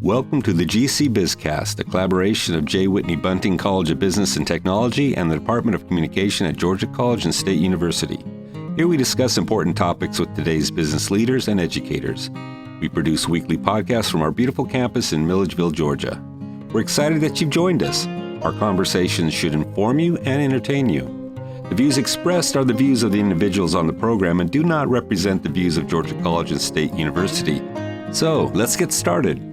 Welcome to the GC BizCast, a collaboration of J. Whitney Bunting College of Business and Technology and the Department of Communication at Georgia College and State University. Here we discuss important topics with today's business leaders and educators. We produce weekly podcasts from our beautiful campus in Milledgeville, Georgia. We're excited that you've joined us. Our conversations should inform you and entertain you. The views expressed are the views of the individuals on the program and do not represent the views of Georgia College and State University. So, let's get started.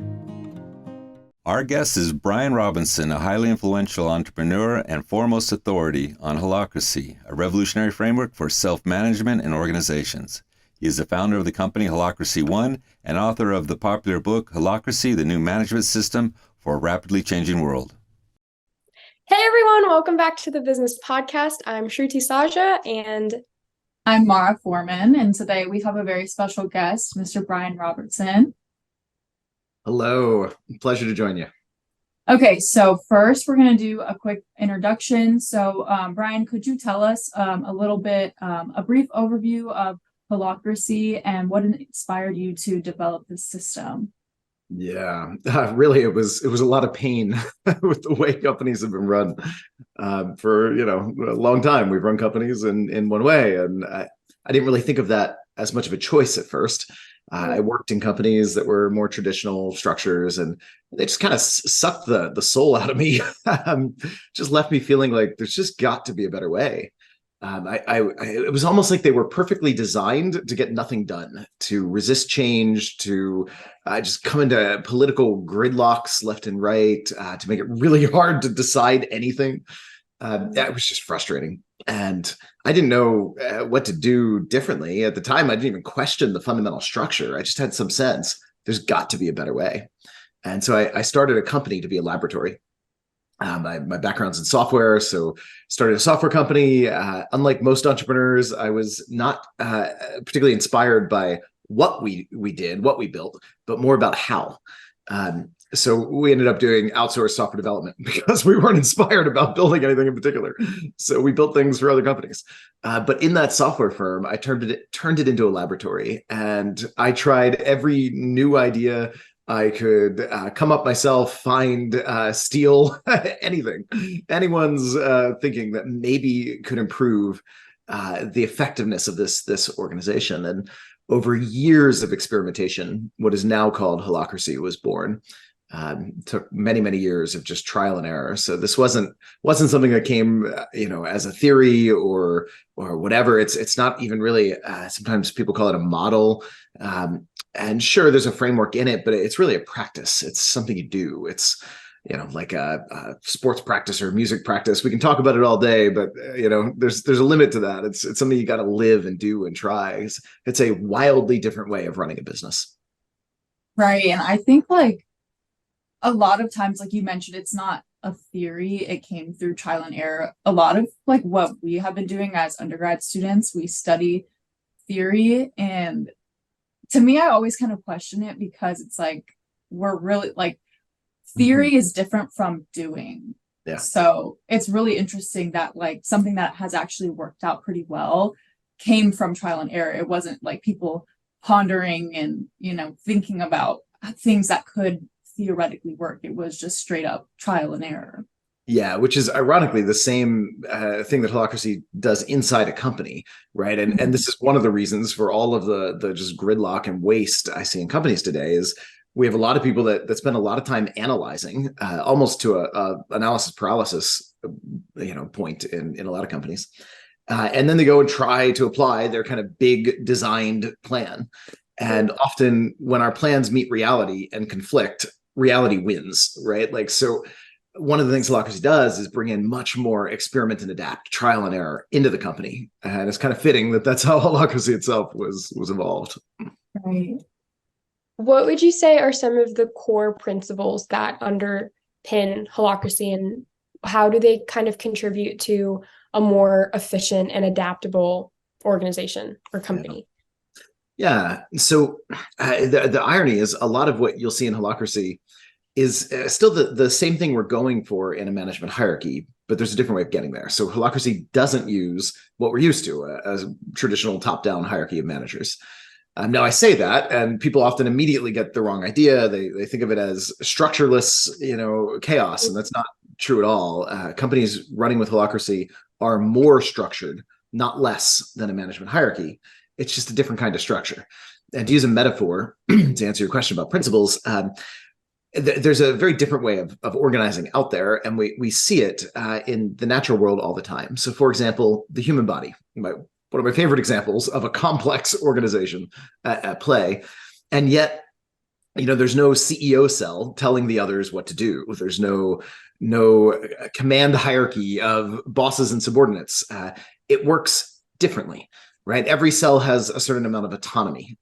Our guest is Brian Robertson, a highly influential entrepreneur and foremost authority on Holacracy, a revolutionary framework for self-management and organizations. He is the founder of the company Holacracy One and author of the popular book Holacracy, the New Management System for a Rapidly Changing World. Hey everyone, welcome back to the Business Podcast. I'm Shruti Saja and I'm Mara Foreman, and today we have a very special guest, Mr. Brian Robertson. Hello, pleasure to join you. Okay, so first we're going to do a quick introduction. So Brian, could you tell us a little bit, a brief overview of Holacracy and what inspired you to develop this system? Yeah, really, it was a lot of pain with the way companies have been run for a long time. We've run companies in one way, and I didn't really think of that as much of a choice at first. I worked in companies that were more traditional structures, and they just kind of sucked the soul out of me. Just left me feeling like there's just got to be a better way. It was almost like they were perfectly designed to get nothing done, to resist change, to just come into political gridlocks left and right, to make it really hard to decide anything. That was just frustrating. And I didn't know what to do differently. At the time, I didn't even question the fundamental structure. I just had some sense there's got to be a better way. And so I started a company to be a laboratory. My background's in software, so started a software company. Unlike most entrepreneurs, I was not particularly inspired by what we did, what we built, but more about how. So we ended up doing outsourced software development because we weren't inspired about building anything in particular. So we built things for other companies. But in that software firm, I turned it into a laboratory, and I tried every new idea I could come up myself, find, steal, anything. Anyone's thinking that maybe could improve the effectiveness of this organization. And over years of experimentation, what is now called Holacracy was born. Took many years of just trial and error. So this wasn't something that came as a theory or whatever. It's not even really. Sometimes people call it a model. And sure, there's a framework in it, but it's really a practice. It's something you do. It's like a sports practice or music practice. We can talk about it all day, but there's a limit to that. It's something you got to live and do and try. It's a wildly different way of running a business. Right, and I think a lot of times, like you mentioned, it's not a theory. It came through trial and error. A lot of what we have been doing as undergrad students, we study theory, and to me, I always kind of question it because it's we're really theory is different from doing. Yeah. So it's really interesting that something that has actually worked out pretty well came from trial and error. It wasn't people pondering and thinking about things that could theoretically work. It was just straight up trial and error. Yeah, which is ironically the same thing that Holacracy does inside a company, right? And this is one of the reasons for all of the just gridlock and waste I see in companies today is we have a lot of people that spend a lot of time analyzing, almost to a analysis paralysis, point in a lot of companies, and then they go and try to apply their kind of big designed plan. And often when our plans meet reality and conflict, reality wins, right? So one of the things Holacracy does is bring in much more experiment and adapt, trial and error into the company. And it's kind of fitting that that's how Holacracy itself was evolved. Right. what would you say are some of the core principles that underpin Holacracy, and how do they kind of contribute to a more efficient and adaptable organization or company? Yeah. So the irony is a lot of what you'll see in Holacracy is still the same thing we're going for in a management hierarchy, but there's a different way of getting there. So Holacracy doesn't use what we're used to, a traditional top-down hierarchy of managers. Now I say that, and people often immediately get the wrong idea. They think of it as structureless, chaos, and that's not true at all. Companies running with Holacracy are more structured, not less, than a management hierarchy. It's just a different kind of structure. And to use a metaphor to answer your question about principles, there's a very different way of organizing out there, and we see it in the natural world all the time. So, for example, the human body. One of my favorite examples of a complex organization at play. And yet, there's no CEO cell telling the others what to do. There's no command hierarchy of bosses and subordinates. It works differently, right? Every cell has a certain amount of autonomy.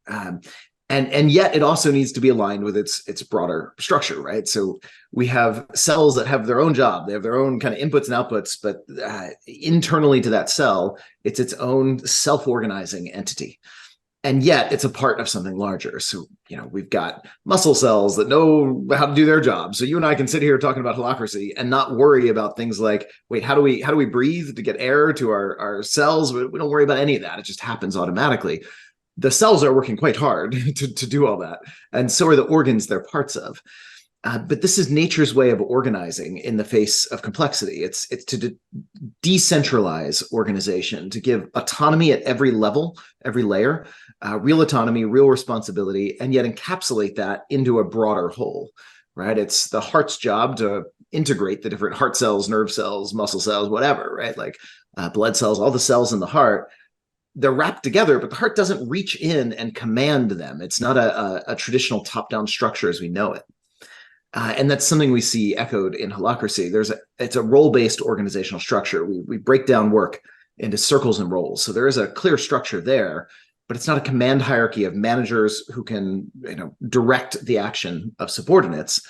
And yet it also needs to be aligned with its broader structure, right? So we have cells that have their own job. They have their own kind of inputs and outputs, but internally to that cell, it's its own self-organizing entity. And yet it's a part of something larger. So, we've got muscle cells that know how to do their job. So you and I can sit here talking about Holacracy and not worry about things like, wait, how do we breathe to get air to our cells? We don't worry about any of that. It just happens automatically. The cells are working quite hard to do all that. And so are the organs they're parts of. But this is nature's way of organizing in the face of complexity. It's to decentralize organization, to give autonomy at every level, every layer, real autonomy, real responsibility, and yet encapsulate that into a broader whole, right? It's the heart's job to integrate the different heart cells, nerve cells, muscle cells, whatever, right? Like blood cells, all the cells in the heart. They're wrapped together, but the heart doesn't reach in and command them. It's not a traditional top-down structure as we know it. And that's something we see echoed in Holacracy. It's a role-based organizational structure. We break down work into circles and roles. So there is a clear structure there, but it's not a command hierarchy of managers who can direct the action of subordinates.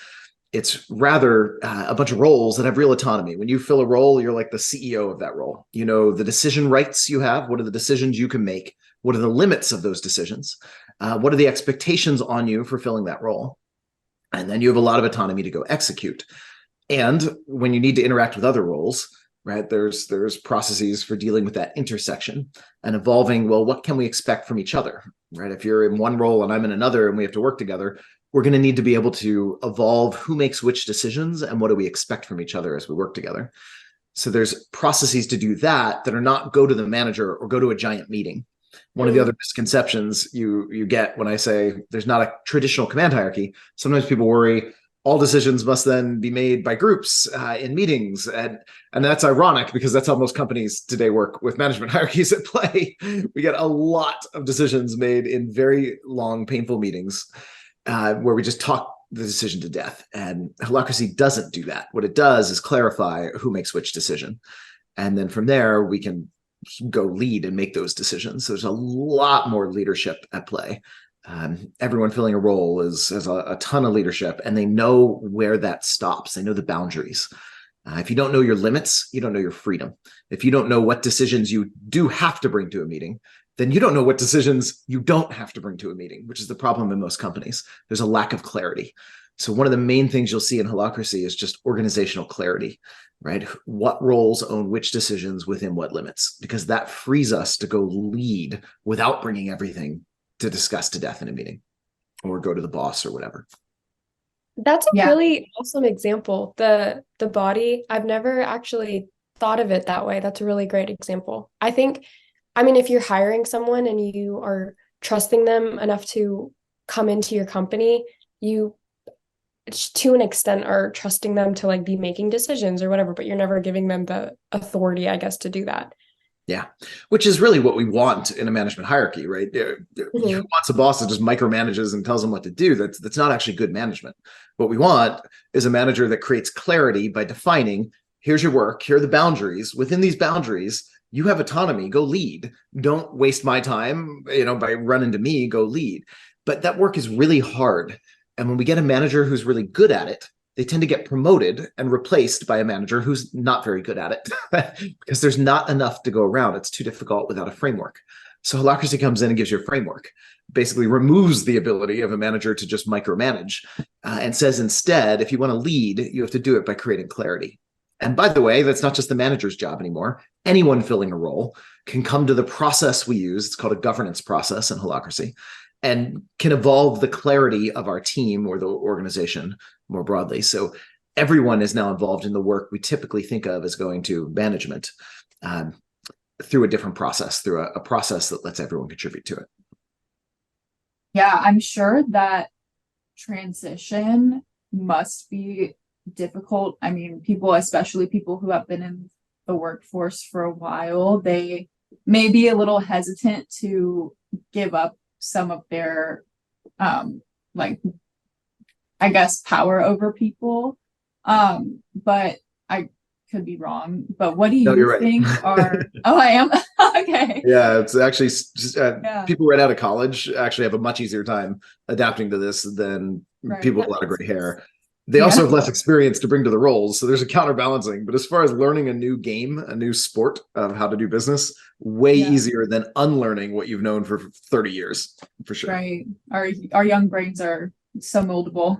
It's rather a bunch of roles that have real autonomy. When you fill a role, you're like the CEO of that role. The decision rights you have. What are the decisions you can make? What are the limits of those decisions? What are the expectations on you for filling that role? And then you have a lot of autonomy to go execute. And when you need to interact with other roles, right, there's processes for dealing with that intersection and evolving, well, what can we expect from each other, right? If you're in one role and I'm in another and we have to work together, we're going to need to be able to evolve who makes which decisions and what do we expect from each other as we work together. So there's processes to do that are not go to the manager or go to a giant meeting. One of the other misconceptions you get when I say there's not a traditional command hierarchy, sometimes people worry all decisions must then be made by groups in meetings. And that's ironic because that's how most companies today work with management hierarchies at play. We get a lot of decisions made in very long, painful meetings where we just talk the decision to death. And Holacracy doesn't do that. What it does is clarify who makes which decision. And then from there, we can go lead and make those decisions. So there's a lot more leadership at play. Everyone filling a role has a ton of leadership, and they know where that stops. They know the boundaries. If you don't know your limits, you don't know your freedom. If you don't know what decisions you do have to bring to a meeting, then you don't know what decisions you don't have to bring to a meeting, which is the problem in most companies. There's a lack of clarity. So one of the main things you'll see in Holacracy is just organizational clarity, right? What roles own which decisions within what limits, because that frees us to go lead without bringing everything to discuss to death in a meeting or go to the boss or whatever. That's a really awesome example. The body, I've never actually thought of it that way. That's a really great example. If you're hiring someone and you are trusting them enough to come into your company, you to an extent are trusting them to be making decisions or whatever, but you're never giving them the authority, I guess, to do that. Yeah, which is really what we want in a management hierarchy, right? Mm-hmm. Who wants a boss that just micromanages and tells them what to do? That's not actually good management. What we want is a manager that creates clarity by defining, here's your work, here are the boundaries. Within these boundaries, you have autonomy, go lead. Don't waste my time, by running to me, go lead. But that work is really hard. And when we get a manager who's really good at it, they tend to get promoted and replaced by a manager who's not very good at it because there's not enough to go around. It's too difficult without a framework. So Holacracy comes in and gives you a framework, basically removes the ability of a manager to just micromanage and says instead, if you want to lead, you have to do it by creating clarity. And by the way, that's not just the manager's job anymore. Anyone filling a role can come to the process we use. It's called a governance process in Holacracy. and can evolve the clarity of our team or the organization more broadly. So everyone is now involved in the work we typically think of as going to management, through a different process, through a process that lets everyone contribute to it. Yeah, I'm sure that transition must be difficult. I mean, people, especially people who have been in the workforce for a while, they may be a little hesitant to give up some of their, like, I guess, power over people. But I could be wrong. But what do No, you you're right. think are? Oh, I am. Okay. Yeah, it's actually just, Yeah. people right out of college actually have a much easier time adapting to this than Right, people with that a lot of makes gray sense. hair. They also have less experience to bring to the roles, so there's a counterbalancing. But as far as learning a new game, a new sport of how to do business, way Yeah. easier than unlearning what you've known for 30 years, for sure. Right. Our young brains are so moldable.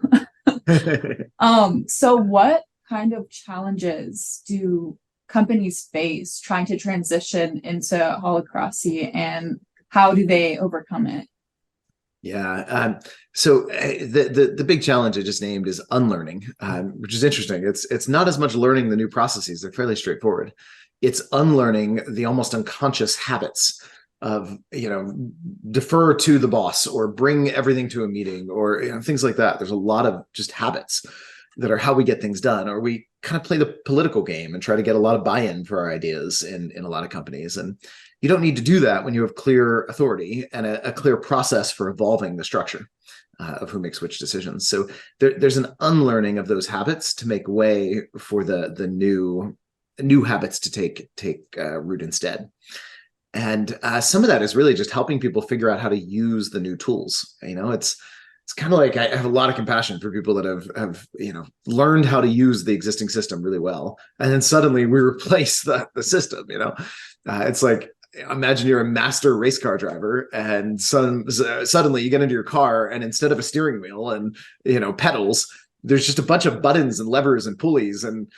So what kind of challenges do companies face trying to transition into holacracy, and how do they overcome it? Yeah. So the big challenge I just named is unlearning, which is interesting. It's not as much learning the new processes; they're fairly straightforward. It's unlearning the almost unconscious habits of, defer to the boss or bring everything to a meeting or things like that. There's a lot of just habits that are how we get things done, or we kind of play the political game and try to get a lot of buy-in for our ideas in a lot of companies. And you don't need to do that when you have clear authority and a clear process for evolving the structure of who makes which decisions. So there's an unlearning of those habits to make way for the new habits to take root instead. And some of that is really just helping people figure out how to use the new tools. It's kind of like I have a lot of compassion for people that have learned how to use the existing system really well, and then suddenly we replace the system. It's like, imagine you're a master race car driver, and suddenly you get into your car, and instead of a steering wheel and pedals, there's just a bunch of buttons and levers and pulleys, and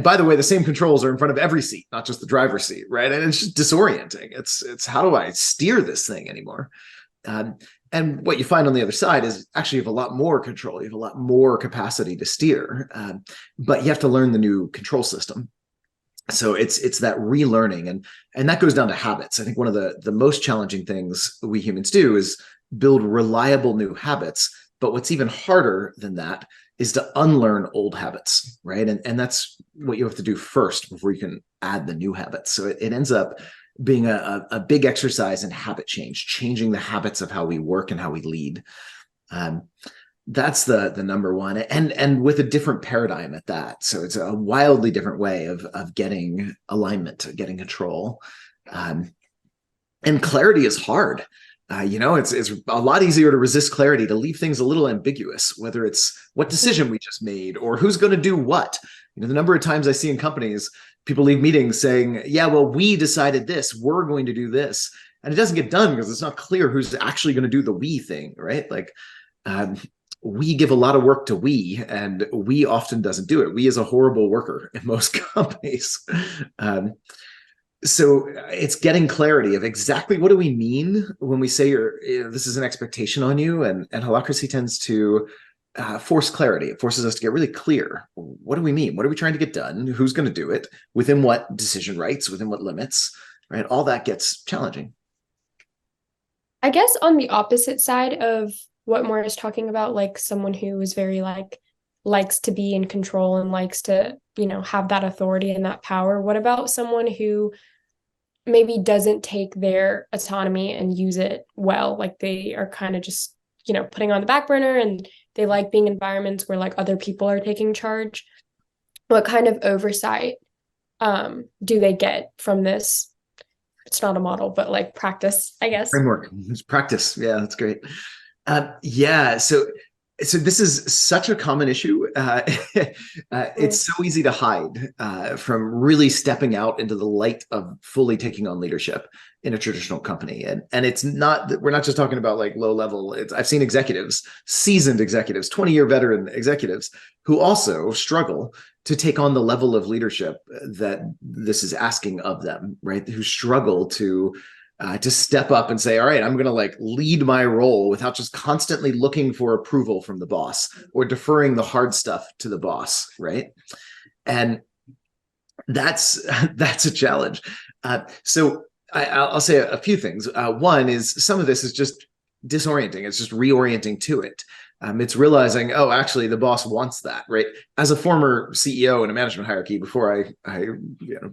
by the way, the same controls are in front of every seat, not just the driver's seat, right? And it's just disorienting. It's how do I steer this thing anymore? And what you find on the other side is actually you have a lot more control. You have a lot more capacity to steer, but you have to learn the new control system. So it's that relearning, and that goes down to habits. I think one of the most challenging things we humans do is build reliable new habits. But what's even harder than that is to unlearn old habits, right? And that's what you have to do first before you can add the new habits. So it ends up being a big exercise in habit change, changing the habits of how we work and how we lead. That's the number one, and with a different paradigm at that. So it's a wildly different way of getting alignment, getting control. And clarity is hard. It's a lot easier to resist clarity, to leave things a little ambiguous, whether it's what decision we just made or who's going to do what. The number of times I see in companies, people leave meetings saying, yeah, well, we decided this, we're going to do this. And it doesn't get done because it's not clear who's actually going to do the we thing, right? Like, we give a lot of work to we, and we often doesn't do it. We is a horrible worker in most companies. So it's getting clarity of exactly what do we mean when we say this is an expectation on you, and Holacracy tends to force clarity. It forces us to get really clear. What do we mean? What are we trying to get done? Who's going to do it? Within what decision rights? Within what limits? Right? All that gets challenging. I guess on the opposite side of what Maura is talking about, like someone who is very likes to be in control and likes to, have that authority and that power. What about someone who maybe doesn't take their autonomy and use it well? Like they are kind of just, putting on the back burner, and they like being in environments where like other people are taking charge. What kind of oversight do they get from this? It's not a model, but like practice, I guess. Framework. It's practice. Yeah, that's great. So this is such a common issue. It's so easy to hide from really stepping out into the light of fully taking on leadership in a traditional company. And it's not that we're not just talking about like low level. I've seen executives, seasoned executives, 20-year veteran executives who also struggle to take on the level of leadership that this is asking of them, right? Who struggle to to step up and say, all right, I'm going to like lead my role without just constantly looking for approval from the boss or deferring the hard stuff to the boss, right? And that's a challenge. So I'll say a few things. One is some of this is just disorienting. It's just reorienting to it. It's realizing, oh, actually, the boss wants that, right? As a former CEO in a management hierarchy, before I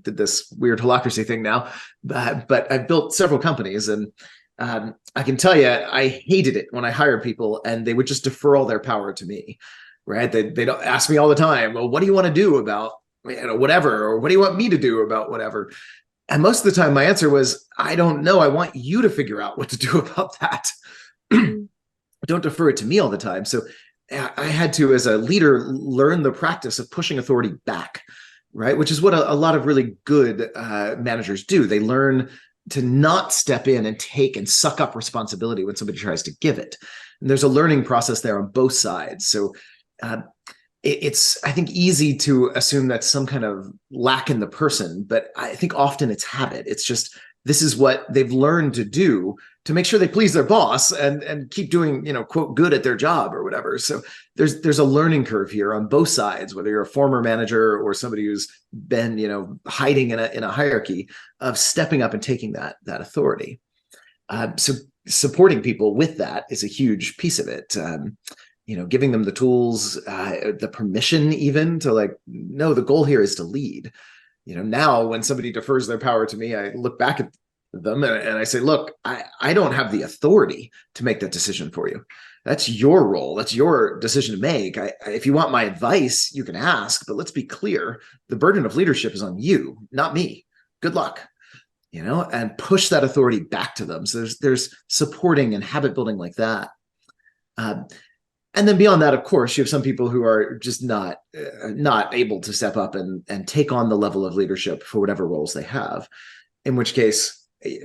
did this weird holacracy thing now, but I've built several companies, and I can tell you, I hated it when I hired people and they would just defer all their power to me, right? They don't ask me all the time, well, what do you want to do about whatever, or what do you want me to do about whatever? And most of the time, my answer was, I don't know. I want you to figure out what to do about that. Don't defer it to me all the time. So I had to, as a leader, learn the practice of pushing authority back, right? Which is what a lot of really good managers do. They learn to not step in and take and suck up responsibility when somebody tries to give it. And there's a learning process there on both sides. So it's, I think, easy to assume that's some kind of lack in the person, but I think often it's habit. It's just, this is what they've learned to do to make sure they please their boss and keep doing, quote, good at their job or whatever. So there's a learning curve here on both sides, whether you're a former manager or somebody who's been, hiding in a hierarchy, of stepping up and taking that authority. So supporting people with that is a huge piece of it. Giving them the tools, the permission even to like, no, the goal here is to lead. Now when somebody defers their power to me, I look back at them and I say, look, I don't have the authority to make that decision for you. That's your role. That's your decision to make. If you want my advice, you can ask, but let's be clear. The burden of leadership is on you, not me. Good luck, and push that authority back to them. So there's supporting and habit building like that. And then beyond that, of course, you have some people who are just not able to step up and take on the level of leadership for whatever roles they have, in which case,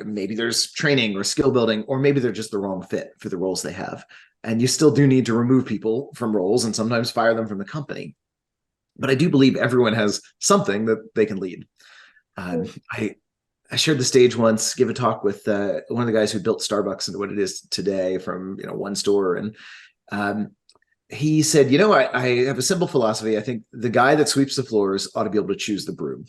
maybe there's training or skill building, or maybe they're just the wrong fit for the roles they have. And you still do need to remove people from roles and sometimes fire them from the company. But I do believe everyone has something that they can lead. I shared the stage once, give a talk with one of the guys who built Starbucks into what it is today from one store. And he said, I have a simple philosophy. I think the guy that sweeps the floors ought to be able to choose the broom.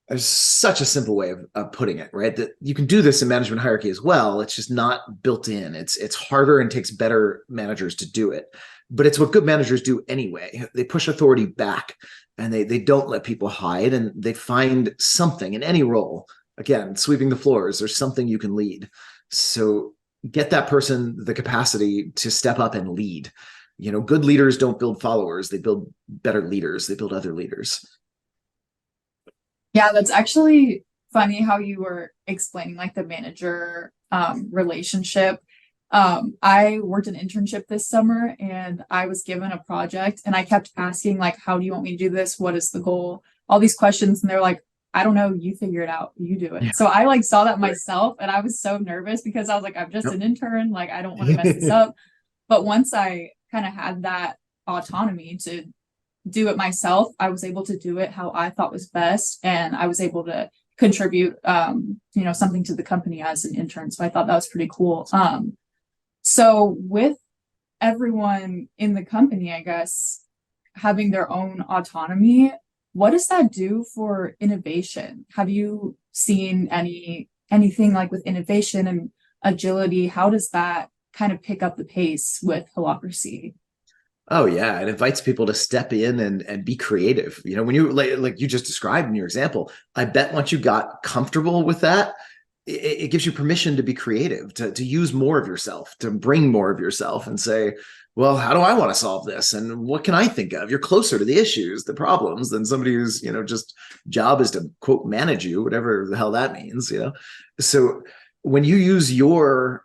There's such a simple way of putting it, right? That you can do this in management hierarchy as well. It's just not built in. It's harder and takes better managers to do it. But it's what good managers do anyway. They push authority back and they don't let people hide, and they find something in any role. Again, sweeping the floors, there's something you can lead. So get that person the capacity to step up and lead. Good leaders don't build followers. They build better leaders. They build other leaders. Yeah, that's actually funny how you were explaining like the manager relationship. I worked an internship this summer and I was given a project and I kept asking like, how do you want me to do this? What is the goal? All these questions. And they're like, I don't know, you figure it out, you do it. Yeah. So I like saw that myself and I was so nervous because I was like, I'm just an intern. Like, I don't want to mess this up. But once I kind of had that autonomy to do it myself, I was able to do it how I thought was best. And I was able to contribute, something to the company as an intern. So I thought that was pretty cool. So with everyone in the company, I guess, having their own autonomy, what does that do for innovation? Have you seen anything like with innovation and agility? How does that kind of pick up the pace with Holacracy? Oh yeah, it invites people to step in and be creative. When you like you just described in your example, I bet once you got comfortable with that, it gives you permission to be creative, to use more of yourself, to bring more of yourself and say, well, how do I want to solve this? And what can I think of? You're closer to the issues, the problems, than somebody who's, just job is to quote, manage you, whatever the hell that means, So when you use your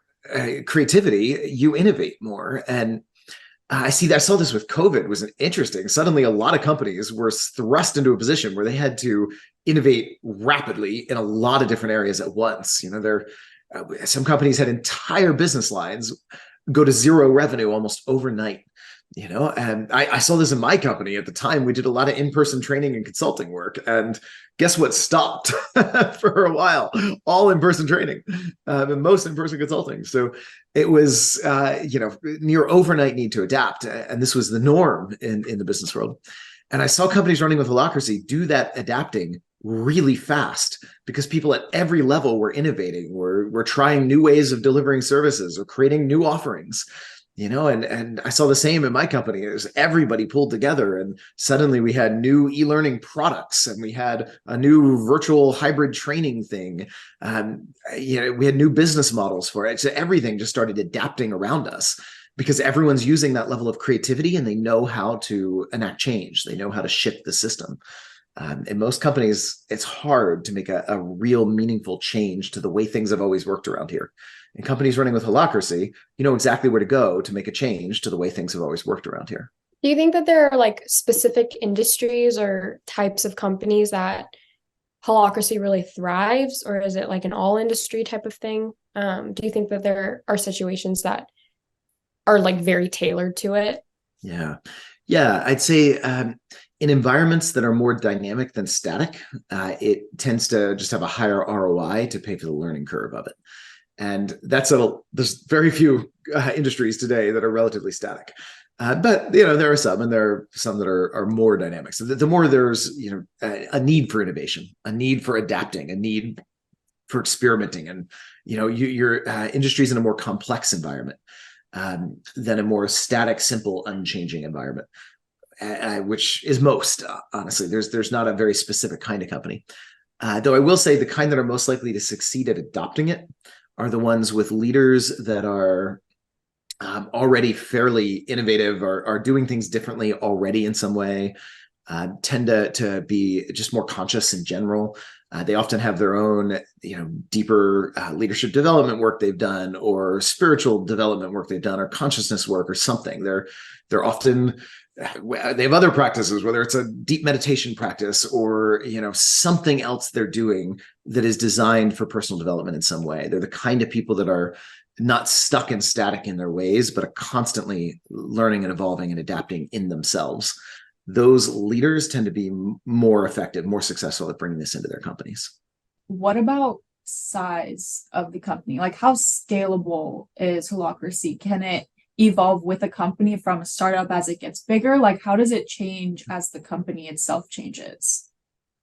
creativity, you innovate more. And I saw this with COVID. Was interesting. Suddenly, a lot of companies were thrust into a position where they had to innovate rapidly in a lot of different areas at once. Some companies had entire business lines go to zero revenue almost overnight. And I saw this in my company at the time. We did a lot of in-person training and consulting work, and guess what stopped for a while? All in-person training, and most in-person consulting. So it was, near overnight need to adapt, and this was the norm in the business world. And I saw companies running with Holacracy do that adapting really fast because people at every level were innovating, were trying new ways of delivering services or creating new offerings. And I saw the same in my company. It was everybody pulled together, and suddenly we had new e-learning products, and we had a new virtual hybrid training thing. We had new business models for it. So everything just started adapting around us because everyone's using that level of creativity, and they know how to enact change. They know how to shift the system. In most companies, it's hard to make a real meaningful change to the way things have always worked around here. In companies running with Holacracy, you know exactly where to go to make a change to the way things have always worked around here. Do you think that there are like specific industries or types of companies that Holacracy really thrives, or is it like an all industry type of thing? Do you think that there are situations that are like very tailored to it? Yeah, I'd say in environments that are more dynamic than static, it tends to just have a higher ROI to pay for the learning curve of it. And there's very few industries today that are relatively static. But there are some, and there are some that are more dynamic. So the more there's a need for innovation, a need for adapting, a need for experimenting, and your industry's in a more complex environment than a more static, simple, unchanging environment, which is most, honestly. There's not a very specific kind of company. Though I will say the kind that are most likely to succeed at adopting it are the ones with leaders that are already fairly innovative, are doing things differently already in some way, tend to be just more conscious in general. They often have their own, deeper leadership development work they've done, or spiritual development work they've done, or consciousness work, or something. They're often, they have other practices, whether it's a deep meditation practice or something else they're doing that is designed for personal development in some way. They're the kind of people that are not stuck and static in their ways, but are constantly learning and evolving and adapting in themselves. Those leaders tend to be more effective, more successful at bringing this into their companies. What about size of the company? Like, how scalable is Holacracy? Can it evolve with a company from a startup as it gets bigger? Like, how does it change as the company itself changes?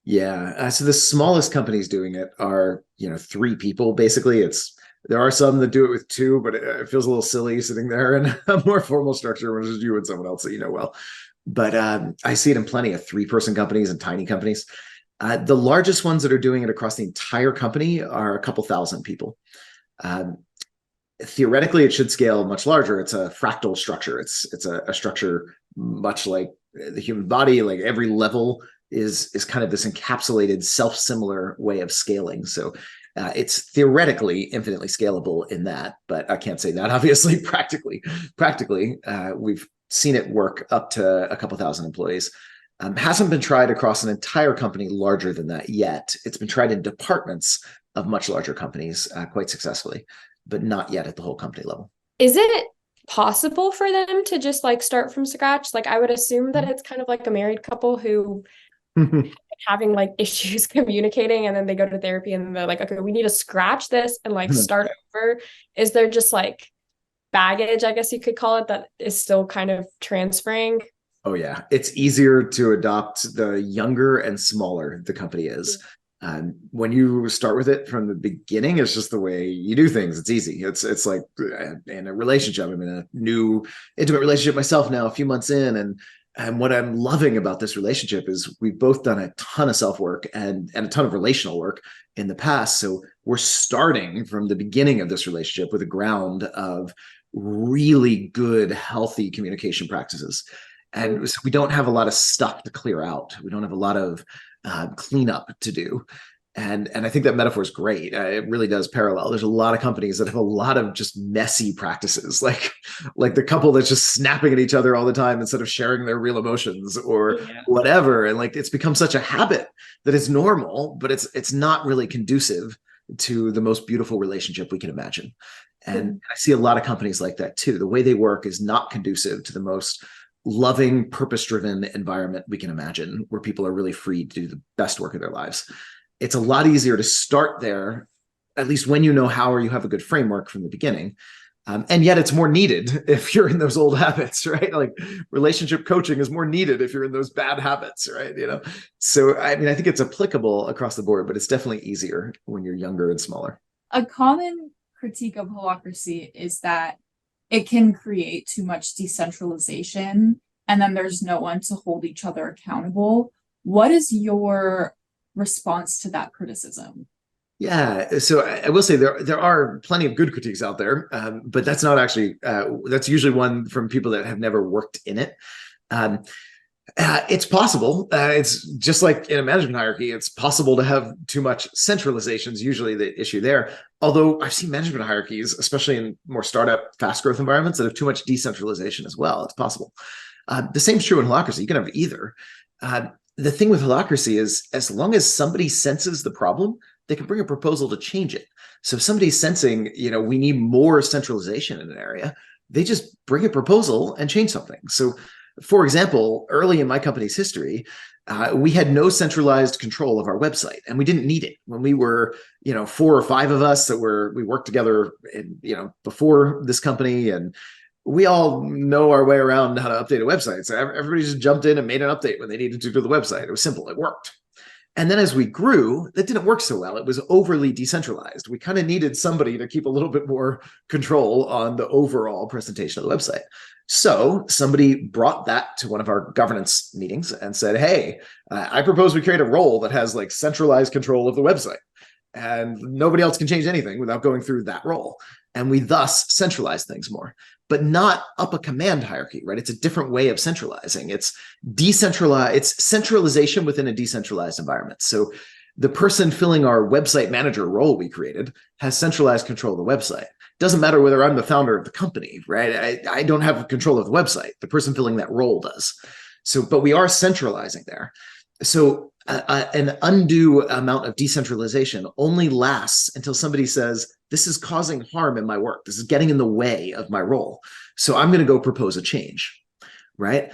Yeah. So the smallest companies doing it are, 3 people. Basically, there are some that do it with 2, but it feels a little silly sitting there in a more formal structure when it's just you and someone else that you know well. But I see it in plenty of 3-person companies and tiny companies. The largest ones that are doing it across the entire company are a couple thousand people. Theoretically, it should scale much larger. It's a fractal structure. It's a structure much like the human body. Like every level is kind of this encapsulated, self-similar way of scaling. So it's theoretically infinitely scalable in that, but I can't say that obviously practically. We've seen it work up to a couple thousand employees. Hasn't been tried across an entire company larger than that yet. It's been tried in departments of much larger companies quite successfully, but not yet at the whole company level. Is it possible for them to just like start from scratch? Like, I would assume that it's kind of like a married couple who having like issues communicating, and then they go to therapy and they're like, okay, we need to scratch this and like start over. Is there just like baggage, I guess you could call it, that is still kind of transferring? Oh yeah, it's easier to adopt the younger and smaller the company is. When you start with it from the beginning, it's just the way you do things. It's easy. It's like in a relationship. I'm in a new intimate relationship myself now, a few months in, and what I'm loving about this relationship is we've both done a ton of self-work and a ton of relational work in the past. So we're starting from the beginning of this relationship with a ground of really good, healthy communication practices. And so we don't have a lot of stuff to clear out. We don't have a lot of cleanup to do. And I think that metaphor is great. It really does parallel. There's a lot of companies that have a lot of just messy practices, like the couple that's just snapping at each other all the time instead of sharing their real emotions or whatever. And like, it's become such a habit that it's normal, but it's not really conducive to the most beautiful relationship we can imagine. And I see a lot of companies like that too. The way they work is not conducive to the most loving, purpose-driven environment we can imagine, where people are really free to do the best work of their lives. It's a lot easier to start there, at least when you know how, or you have a good framework from the beginning. And yet it's more needed if you're in those old habits, right? Like relationship coaching is more needed if you're in those bad habits, right? So I mean, I think it's applicable across the board, but it's definitely easier when you're younger and smaller. A common critique of holacracy is that it can create too much decentralization, and then there's no one to hold each other accountable. What is your response to that criticism? Yeah, so I will say there are plenty of good critiques out there, but that's not actually, that's usually one from people that have never worked in it. It's possible. It's just like in a management hierarchy, it's possible to have too much centralization is usually the issue there. Although I've seen management hierarchies, especially in more startup, fast growth environments, that have too much decentralization as well. It's possible. The same is true in holacracy. You can have either. The thing with holacracy is, as long as somebody senses the problem, they can bring a proposal to change it. So if somebody's sensing, we need more centralization in an area, they just bring a proposal and change something. So for example, early in my company's history, we had no centralized control of our website, and we didn't need it. When we were, 4 or 5 of us we worked together before this company, and we all know our way around how to update a website. So everybody just jumped in and made an update when they needed to the website. It was simple. It worked. And then as we grew, that didn't work so well. It was overly decentralized. We kind of needed somebody to keep a little bit more control on the overall presentation of the website. So somebody brought that to one of our governance meetings and said, hey, I propose we create a role that has like centralized control of the website, and nobody else can change anything without going through that role. And we thus centralize things more, but not up a command hierarchy, right? It's a different way of centralizing. It's decentralized. It's centralization within a decentralized environment. So the person filling our website manager role we created has centralized control of the website. Doesn't matter whether I'm the founder of the company, right? I don't have control of the website. The person filling that role does. So, but we are centralizing there. So an undue amount of decentralization only lasts until somebody says, this is causing harm in my work. This is getting in the way of my role. So I'm going to go propose a change, right?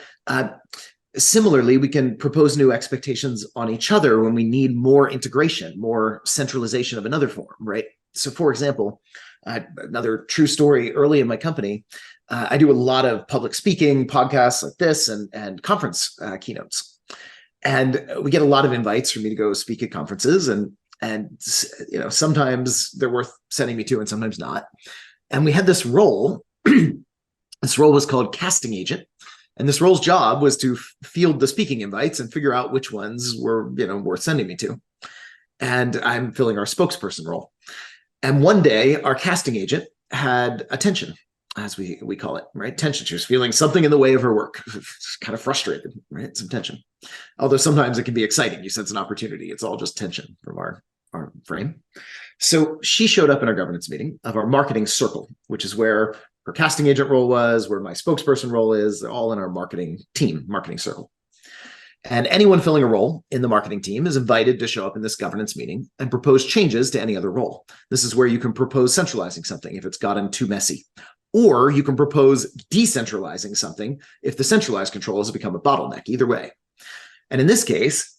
Similarly, we can propose new expectations on each other when we need more integration, more centralization of another form, right? So for example, another true story, early in my company, I do a lot of public speaking, podcasts like this, and conference keynotes. And we get a lot of invites for me to go speak at conferences, and sometimes they're worth sending me to and sometimes not. And we had this role. This role was called casting agent. And this role's job was to field the speaking invites and figure out which ones were, worth sending me to. And I'm filling our spokesperson role. And one day our casting agent had a tension, as we call it, right? Tension. She was feeling something in the way of her work. Kind of frustrated, right? Some tension. Although sometimes it can be exciting. You sense an opportunity. It's all just tension from our frame. So she showed up in our governance meeting of our marketing circle, which is where her casting agent role was, where my spokesperson role is. They're all in our marketing team, marketing circle. And anyone filling a role in the marketing team is invited to show up in this governance meeting and propose changes to any other role. This is where you can propose centralizing something if it's gotten too messy. Or you can propose decentralizing something if the centralized control has become a bottleneck, either way. And in this case,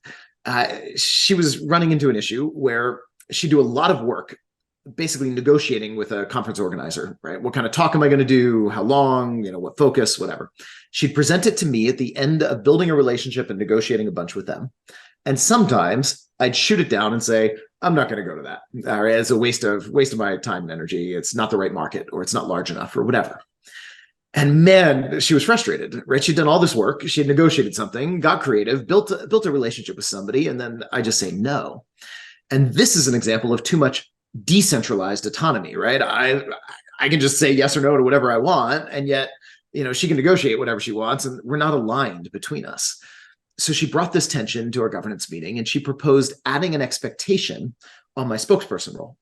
she was running into an issue where she'd do a lot of work, basically negotiating with a conference organizer, right? What kind of talk am I going to do? How long? What focus, whatever. She'd present it to me at the end of building a relationship and negotiating a bunch with them. And sometimes I'd shoot it down and say, I'm not going to go to that. All right, it's a waste of my time and energy. It's not the right market, or it's not large enough, or whatever. And man, she was frustrated, right? She'd done all this work. She had negotiated something, got creative, built a relationship with somebody, and then I just say no. And this is an example of too much decentralized autonomy, right? I can just say yes or no to whatever I want, and yet, she can negotiate whatever she wants, and we're not aligned between us. So she brought this tension to our governance meeting, and she proposed adding an expectation on my spokesperson role.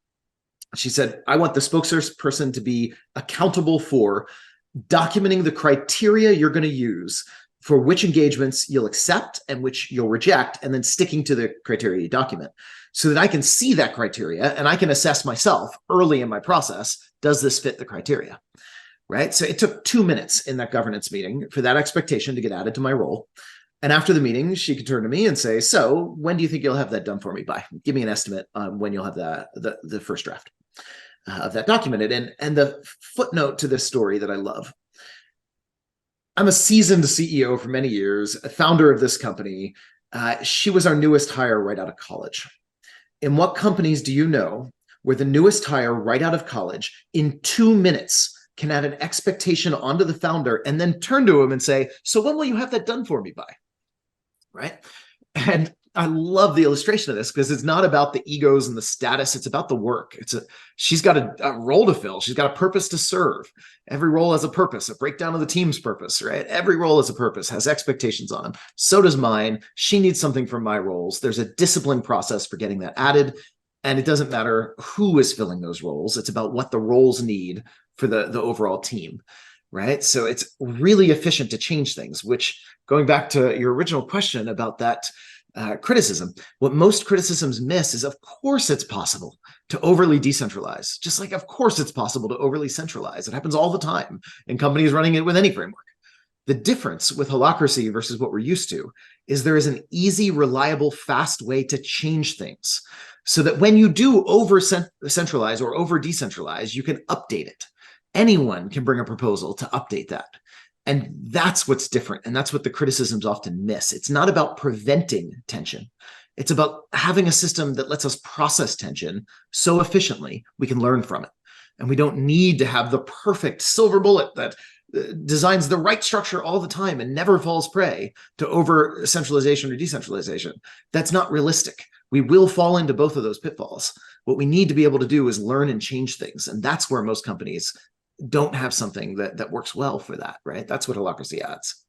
She said, I want the spokesperson to be accountable for documenting the criteria you're going to use for which engagements you'll accept and which you'll reject, and then sticking to the criteria you document so that I can see that criteria and I can assess myself early in my process. Does this fit the criteria? Right? So it took 2 minutes in that governance meeting for that expectation to get added to my role. And after the meeting, she could turn to me and say, so when do you think you'll have that done for me by? Give me an estimate on when you'll have the first draft of that documented. And the footnote to this story that I love, I'm a seasoned CEO for many years, a founder of this company. She was our newest hire right out of college. In what companies do you know where the newest hire right out of college in 2 minutes can add an expectation onto the founder and then turn to him and say, so when will you have that done for me by? Right? And I love the illustration of this because it's not about the egos and the status. It's about the work. She's got a role to fill. She's got a purpose to serve. Every role has a purpose, a breakdown of the team's purpose, right? Every role has a purpose, has expectations on them. So does mine. She needs something from my roles. There's a disciplined process for getting that added. And it doesn't matter who is filling those roles. It's about what the roles need for the overall team, right? So it's really efficient to change things, which, going back to your original question about that criticism, what most criticisms miss is, of course, it's possible to overly decentralize, just like, of course, it's possible to overly centralize. It happens all the time in companies running it with any framework. The difference with Holacracy versus what we're used to is there is an easy, reliable, fast way to change things so that when you do over centralize or over decentralize, you can update it. Anyone can bring a proposal to update that. And that's what's different. And that's what the criticisms often miss. It's not about preventing tension. It's about having a system that lets us process tension so efficiently we can learn from it. And we don't need to have the perfect silver bullet that designs the right structure all the time and never falls prey to over centralization or decentralization. That's not realistic. We will fall into both of those pitfalls. What we need to be able to do is learn and change things. And that's where most companies don't have something that works well for that, right? That's what Holacracy adds.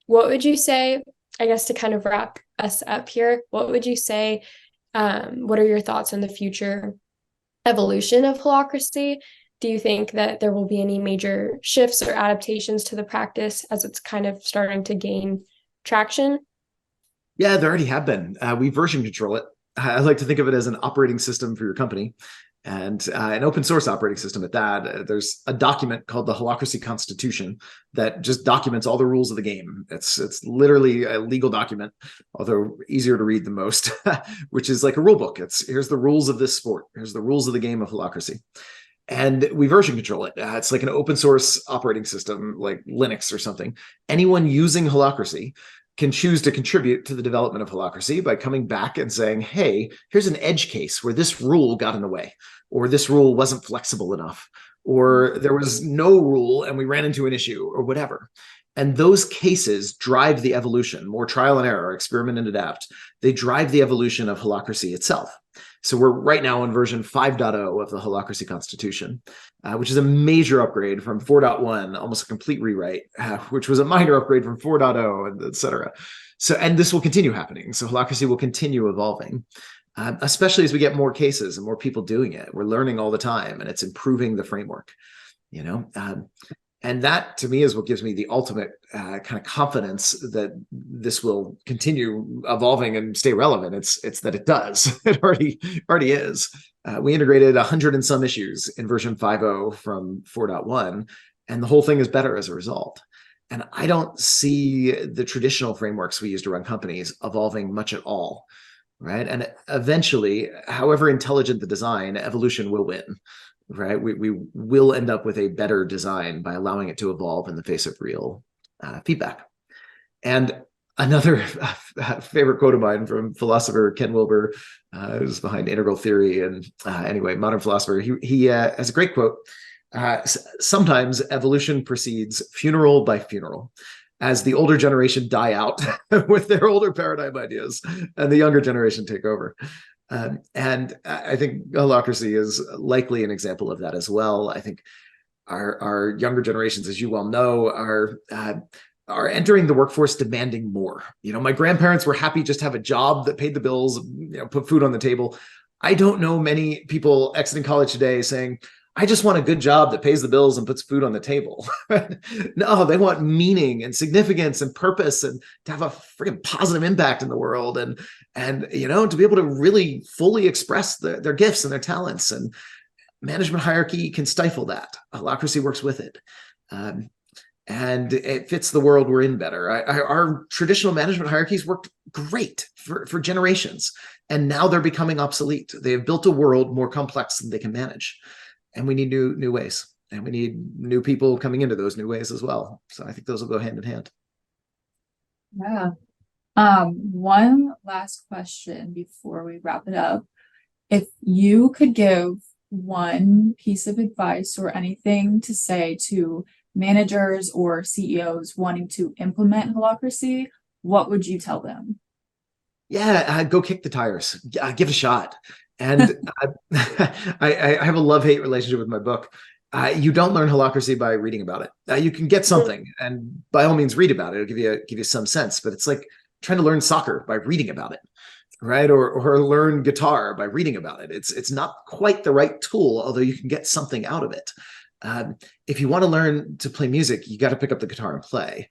What would you say, I guess, to kind of wrap us up here, what would you say, what are your thoughts on the future evolution of Holacracy? Do you think that there will be any major shifts or adaptations to the practice as it's kind of starting to gain traction? Yeah, there already have been. We version control it. I like to think of it as an operating system for your company, and an open source operating system at that. There's a document called the Holacracy Constitution that just documents all the rules of the game. It's literally a legal document, although easier to read than most, which is like a rule book. Here's the rules of this sport. Here's the rules of the game of Holacracy. And we version control it. It's like an open source operating system, like Linux or something. Anyone using Holacracy can choose to contribute to the development of Holacracy by coming back and saying, hey, here's an edge case where this rule got in the way, or this rule wasn't flexible enough, or there was no rule and we ran into an issue, or whatever. And those cases drive the evolution, more trial and error, experiment and adapt. They drive the evolution of Holacracy itself. So we're right now in version 5.0 of the Holacracy Constitution, which is a major upgrade from 4.1, almost a complete rewrite, which was a minor upgrade from 4.0, and et cetera. So, and this will continue happening. So Holacracy will continue evolving, especially as we get more cases and more people doing it. We're learning all the time, and it's improving the framework, you know? And that, to me, is what gives me the ultimate kind of confidence that this will continue evolving and stay relevant. It's that it does. It already is. We integrated 100 and some issues in version 5.0 from 4.1, and the whole thing is better as a result. And I don't see the traditional frameworks we use to run companies evolving much at all, right? And eventually, however intelligent the design, evolution will win. Right, we will end up with a better design by allowing it to evolve in the face of real feedback. And another favorite quote of mine from philosopher Ken Wilber, who's behind integral theory and anyway, modern philosopher, he has a great quote. Sometimes evolution proceeds funeral by funeral, as the older generation die out with their older paradigm ideas and the younger generation take over. And I think Holacracy is likely an example of that as well. I think our younger generations, as you well know, are entering the workforce demanding more. You know, my grandparents were happy just to have a job that paid the bills, you know, put food on the table. I don't know many people exiting college today saying, I just want a good job that pays the bills and puts food on the table. No, they want meaning and significance and purpose and to have a freaking positive impact in the world and to be able to really fully express their gifts and their talents. And management hierarchy can stifle that. Holacracy works with it. And it fits the world we're in better. Our traditional management hierarchies worked great for generations, and now they're becoming obsolete. They have built a world more complex than they can manage. And we need new ways, and we need new people coming into those new ways as well. So I think those will go hand in hand. Yeah. One last question before we wrap it up. If you could give one piece of advice or anything to say to managers or CEOs wanting to implement Holacracy, what would you tell them? Yeah, go kick the tires. Give it a shot. And I have a love-hate relationship with my book. You don't learn Holacracy by reading about it. You can get something, and by all means, read about it. It'll give you some sense. But it's like trying to learn soccer by reading about it, right? Or learn guitar by reading about it. It's not quite the right tool, although you can get something out of it. If you want to learn to play music, you got to pick up the guitar and play.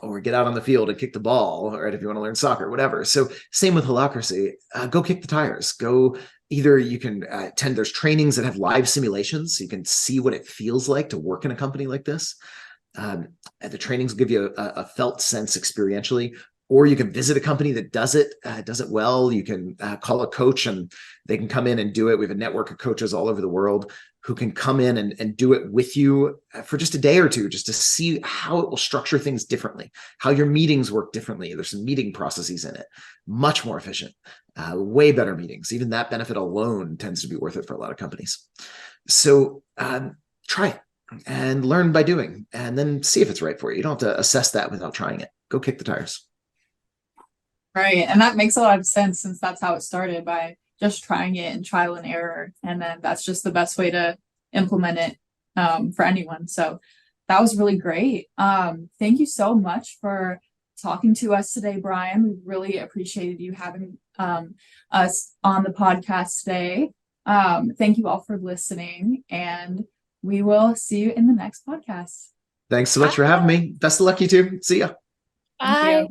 Or get out on the field and kick the ball, right? If you want to learn soccer, whatever. So same with Holacracy, go kick the tires. Go either you can attend, there's trainings that have live simulations, so you can see what it feels like to work in a company like this. The trainings give you a felt sense experientially, or you can visit a company that does it well. You can call a coach and they can come in and do it. We have a network of coaches all over the world who can come in and do it with you for just a day or two, just to see how it will structure things differently, how your meetings work differently. There's some meeting processes in it, much more efficient, way better meetings. Even that benefit alone tends to be worth it for a lot of companies. So try it and learn by doing, and then see if it's right for you. You don't have to assess that without trying it. Go kick the tires. Right. And that makes a lot of sense, since that's how it started, by just trying it and trial and error. And then that's just the best way to implement it for anyone. So that was really great. Thank you so much for talking to us today, Brian. We really appreciated you having us on the podcast today. Thank you all for listening, and we will see you in the next podcast. Thanks so much for having me. Best of luck, you two. See ya. Bye.